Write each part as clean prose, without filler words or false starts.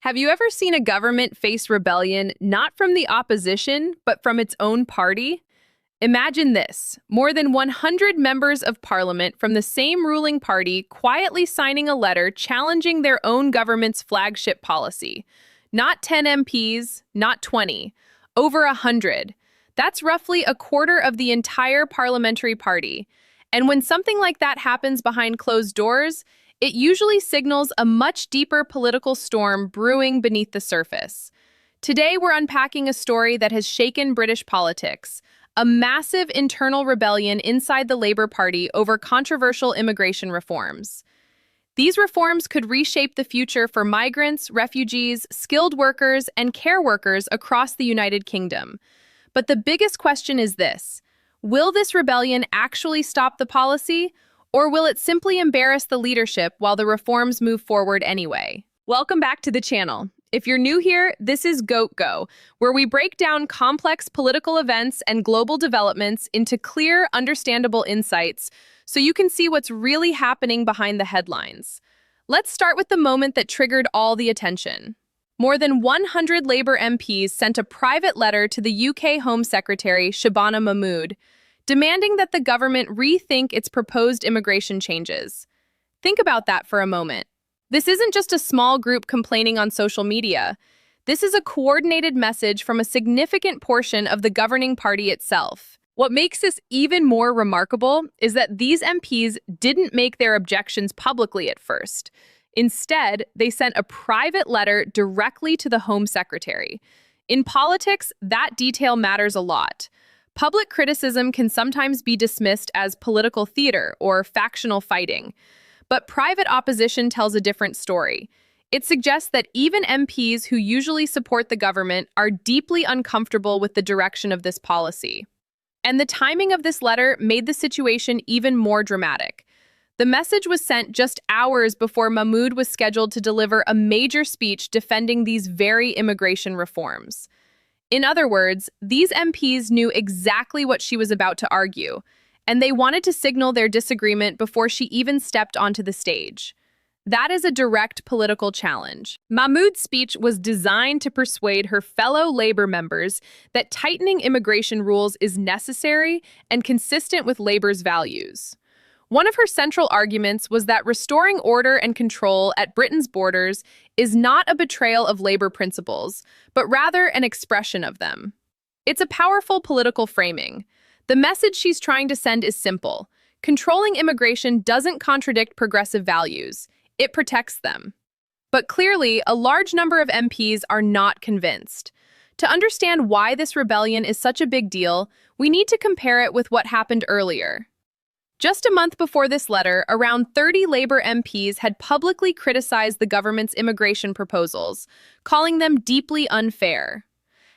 Have you ever seen a government face rebellion not from the opposition, but from its own party? Imagine this, more than 100 members of parliament from the same ruling party quietly signing a letter challenging their own government's flagship policy. Not 10 MPs, not 20, over 100. That's roughly a quarter of the entire parliamentary party. And when something like that happens behind closed doors, it usually signals a much deeper political storm brewing beneath the surface. Today, we're unpacking a story that has shaken British politics, a massive internal rebellion inside the Labour Party over controversial immigration reforms. These reforms could reshape the future for migrants, refugees, skilled workers, and care workers across the United Kingdom. But the biggest question is this: will this rebellion actually stop the policy? Or will it simply embarrass the leadership while the reforms move forward anyway? Welcome back to the channel. If you're new here, this is GoUKGo, where we break down complex political events and global developments into clear, understandable insights so you can see what's really happening behind the headlines. Let's start with the moment that triggered all the attention. More than 100 Labour MPs sent a private letter to the UK Home Secretary Shabana Mahmood, demanding that the government rethink its proposed immigration changes. Think about that for a moment. This isn't just a small group complaining on social media. This is a coordinated message from a significant portion of the governing party itself. What makes this even more remarkable is that these MPs didn't make their objections publicly at first. Instead, they sent a private letter directly to the Home Secretary. In politics, that detail matters a lot. Public criticism can sometimes be dismissed as political theater or factional fighting. But private opposition tells a different story. It suggests that even MPs who usually support the government are deeply uncomfortable with the direction of this policy. And the timing of this letter made the situation even more dramatic. The message was sent just hours before Mahmood was scheduled to deliver a major speech defending these very immigration reforms. In other words, these MPs knew exactly what she was about to argue, and they wanted to signal their disagreement before she even stepped onto the stage. That is a direct political challenge. Mahmood's speech was designed to persuade her fellow Labour members that tightening immigration rules is necessary and consistent with Labour's values. One of her central arguments was that restoring order and control at Britain's borders is not a betrayal of Labour principles, but rather an expression of them. It's a powerful political framing. The message she's trying to send is simple. Controlling immigration doesn't contradict progressive values. It protects them. But clearly, a large number of MPs are not convinced. To understand why this rebellion is such a big deal, we need to compare it with what happened earlier. Just a month before this letter, around 30 Labour MPs had publicly criticized the government's immigration proposals, calling them deeply unfair.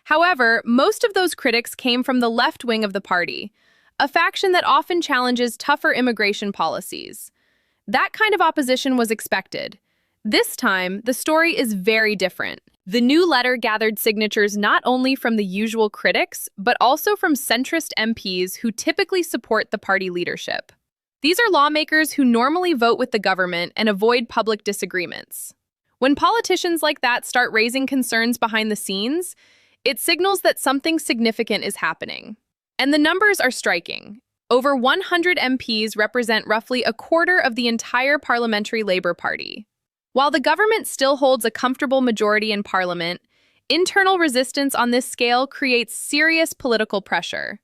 However, most of those critics came from the left wing of the party, a faction that often challenges tougher immigration policies. That kind of opposition was expected. This time, the story is very different. The new letter gathered signatures not only from the usual critics, but also from centrist MPs who typically support the party leadership. These are lawmakers who normally vote with the government and avoid public disagreements. When politicians like that start raising concerns behind the scenes, it signals that something significant is happening. And the numbers are striking. Over 100 MPs represent roughly a quarter of the entire parliamentary Labour Party. While the government still holds a comfortable majority in Parliament, internal resistance on this scale creates serious political pressure.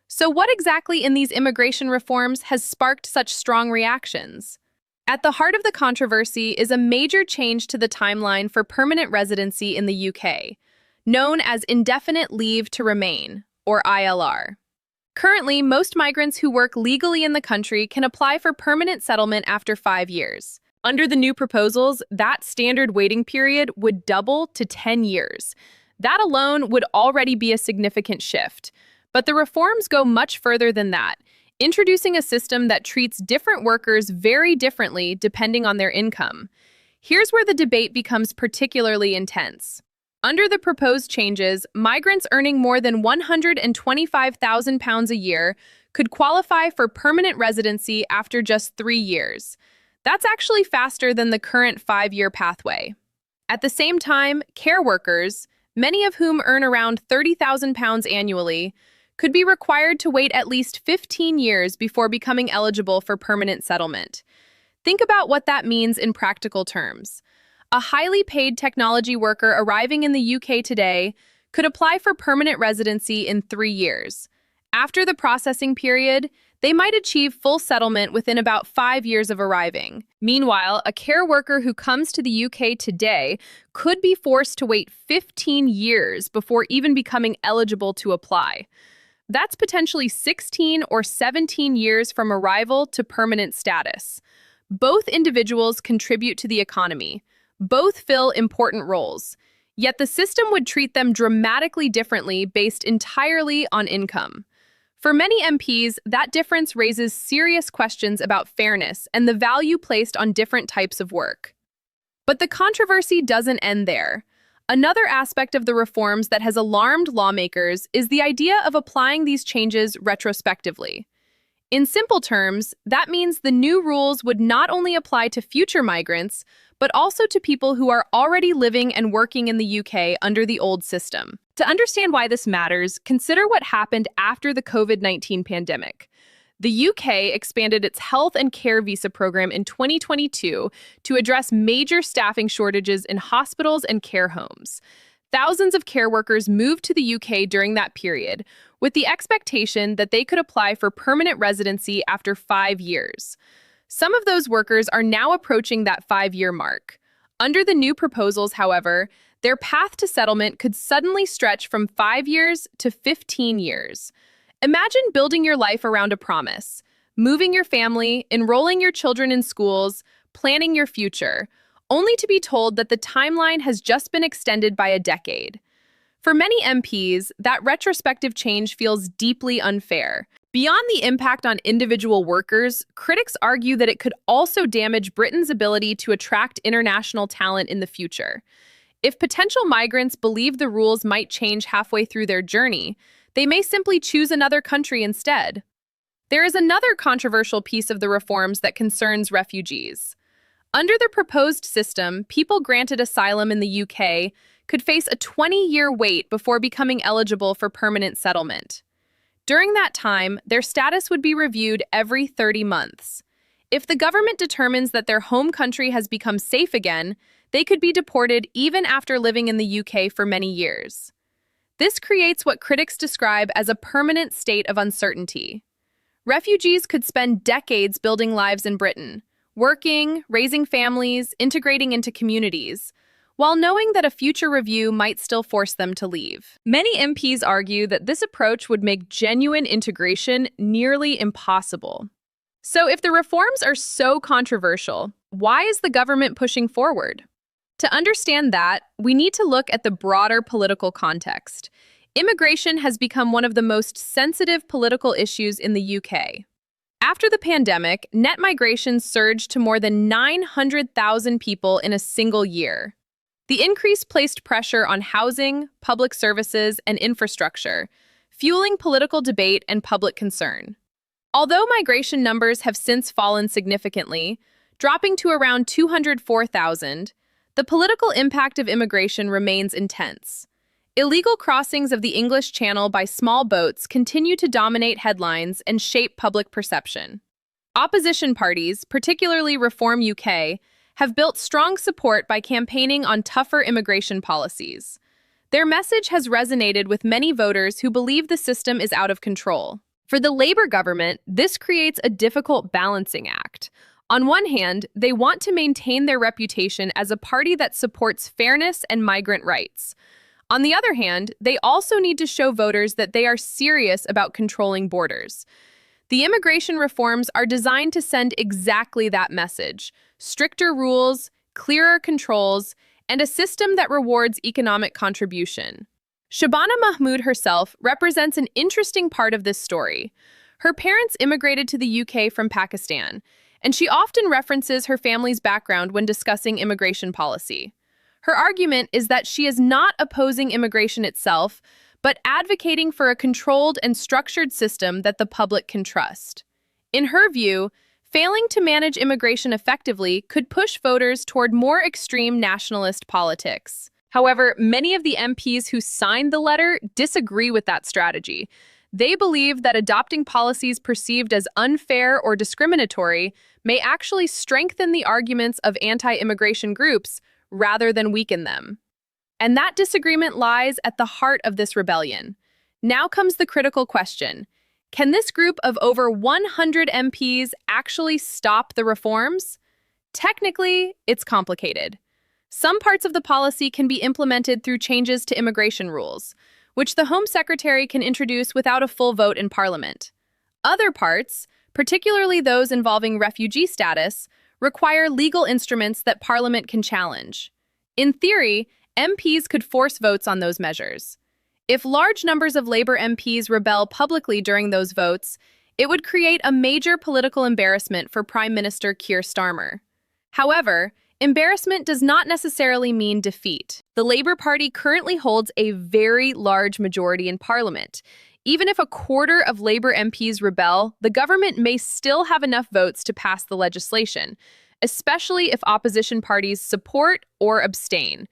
So what exactly in these immigration reforms has sparked such strong reactions? At the heart of the controversy is a major change to the timeline for permanent residency in the UK, known as Indefinite Leave to Remain, or ILR. Currently, most migrants who work legally in the country can apply for permanent settlement after 5 years. Under the new proposals, that standard waiting period would double to 10 years. That alone would already be a significant shift. But the reforms go much further than that, introducing a system that treats different workers very differently depending on their income. Here's where the debate becomes particularly intense. Under the proposed changes, migrants earning more than £125,000 a year could qualify for permanent residency after just 3 years. That's actually faster than the current 5-year pathway. At the same time, care workers, many of whom earn around £30,000 annually, could be required to wait at least 15 years before becoming eligible for permanent settlement. Think about what that means in practical terms. A highly paid technology worker arriving in the UK today could apply for permanent residency in 3 years. After the processing period, they might achieve full settlement within about 5 years of arriving. Meanwhile, a care worker who comes to the UK today could be forced to wait 15 years before even becoming eligible to apply. That's potentially 16 or 17 years from arrival to permanent status. Both individuals contribute to the economy. Both fill important roles. Yet the system would treat them dramatically differently based entirely on income. For many MPs, that difference raises serious questions about fairness and the value placed on different types of work. But the controversy doesn't end there. Another aspect of the reforms that has alarmed lawmakers is the idea of applying these changes retrospectively. In simple terms, that means the new rules would not only apply to future migrants, but also to people who are already living and working in the UK under the old system. To understand why this matters, consider what happened after the COVID-19 pandemic. The UK expanded its health and care visa program in 2022 to address major staffing shortages in hospitals and care homes. Thousands of care workers moved to the UK during that period, with the expectation that they could apply for permanent residency after 5 years. Some of those workers are now approaching that 5-year mark. Under the new proposals, however, their path to settlement could suddenly stretch from 5 years to 15 years. Imagine building your life around a promise, moving your family, enrolling your children in schools, planning your future, only to be told that the timeline has just been extended by a decade. For many MPs, that retrospective change feels deeply unfair. Beyond the impact on individual workers, critics argue that it could also damage Britain's ability to attract international talent in the future. If potential migrants believe the rules might change halfway through their journey, they may simply choose another country instead. There is another controversial piece of the reforms that concerns refugees. Under the proposed system, people granted asylum in the UK could face a 20-year wait before becoming eligible for permanent settlement. During that time, their status would be reviewed every 30 months. If the government determines that their home country has become safe again, they could be deported even after living in the UK for many years. This creates what critics describe as a permanent state of uncertainty. Refugees could spend decades building lives in Britain, working, raising families, integrating into communities, while knowing that a future review might still force them to leave. Many MPs argue that this approach would make genuine integration nearly impossible. So if the reforms are so controversial, why is the government pushing forward? To understand that, we need to look at the broader political context. Immigration has become one of the most sensitive political issues in the UK. After the pandemic, net migration surged to more than 900,000 people in a single year. The increase placed pressure on housing, public services, and infrastructure, fueling political debate and public concern. Although migration numbers have since fallen significantly, dropping to around 204,000, the political impact of immigration remains intense. Illegal crossings of the English Channel by small boats continue to dominate headlines and shape public perception. Opposition parties, particularly Reform UK, have built strong support by campaigning on tougher immigration policies. Their message has resonated with many voters who believe the system is out of control. For the Labour government, this creates a difficult balancing act. On one hand, they want to maintain their reputation as a party that supports fairness and migrant rights. On the other hand, they also need to show voters that they are serious about controlling borders. The immigration reforms are designed to send exactly that message: stricter rules, clearer controls, and a system that rewards economic contribution. Shabana Mahmood herself represents an interesting part of this story. Her parents immigrated to the UK from Pakistan, and she often references her family's background when discussing immigration policy. Her argument is that she is not opposing immigration itself, but advocating for a controlled and structured system that the public can trust. In her view, Failing to manage immigration effectively could push voters toward more extreme nationalist politics. However, many of the MPs who signed the letter disagree with that strategy. They believe that adopting policies perceived as unfair or discriminatory may actually strengthen the arguments of anti-immigration groups rather than weaken them. And that disagreement lies at the heart of this rebellion. Now comes the critical question. Can this group of over 100 MPs actually stop the reforms? Technically, it's complicated. Some parts of the policy can be implemented through changes to immigration rules, which the Home Secretary can introduce without a full vote in Parliament. Other parts, particularly those involving refugee status, require legal instruments that Parliament can challenge. In theory, MPs could force votes on those measures. If large numbers of Labour MPs rebel publicly during those votes, it would create a major political embarrassment for Prime Minister Keir Starmer. However, embarrassment does not necessarily mean defeat. The Labour Party currently holds a very large majority in Parliament. Even if a quarter of Labour MPs rebel, the government may still have enough votes to pass the legislation, especially if opposition parties support or abstain.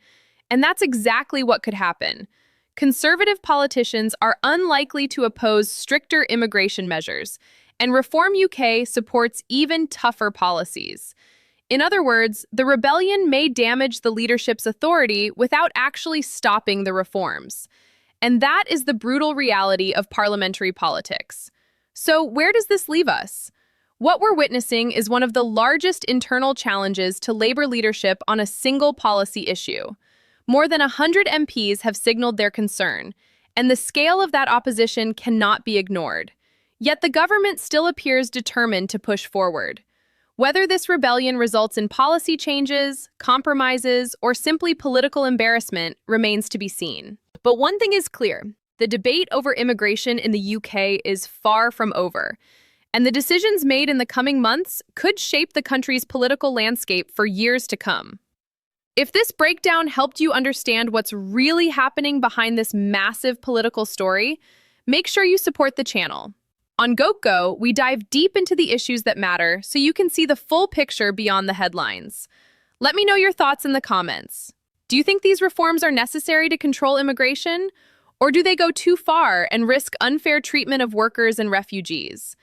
And that's exactly what could happen. Conservative politicians are unlikely to oppose stricter immigration measures, and Reform UK supports even tougher policies. In other words, the rebellion may damage the leadership's authority without actually stopping the reforms. And that is the brutal reality of parliamentary politics. So where does this leave us? What we're witnessing is one of the largest internal challenges to Labour leadership on a single policy issue. More than 100 MPs have signaled their concern, and the scale of that opposition cannot be ignored. Yet the government still appears determined to push forward. Whether this rebellion results in policy changes, compromises, or simply political embarrassment remains to be seen. But one thing is clear, the debate over immigration in the UK is far from over, and the decisions made in the coming months could shape the country's political landscape for years to come. If this breakdown helped you understand what's really happening behind this massive political story, make sure you support the channel. On GoUKGo, we dive deep into the issues that matter so you can see the full picture beyond the headlines. Let me know your thoughts in the comments. Do you think these reforms are necessary to control immigration? Or do they go too far and risk unfair treatment of workers and refugees?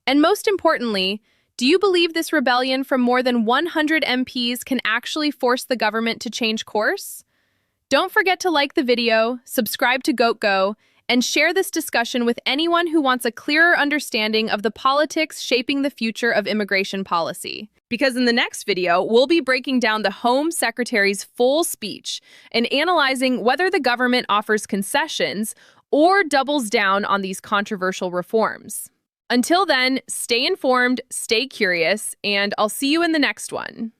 And most importantly, do you believe this rebellion from more than 100 MPs can actually force the government to change course? Don't forget to like the video, subscribe to GoUKGo, and share this discussion with anyone who wants a clearer understanding of the politics shaping the future of immigration policy. Because in the next video, we'll be breaking down the Home Secretary's full speech and analyzing whether the government offers concessions or doubles down on these controversial reforms. Until then, stay informed, stay curious, and I'll see you in the next one.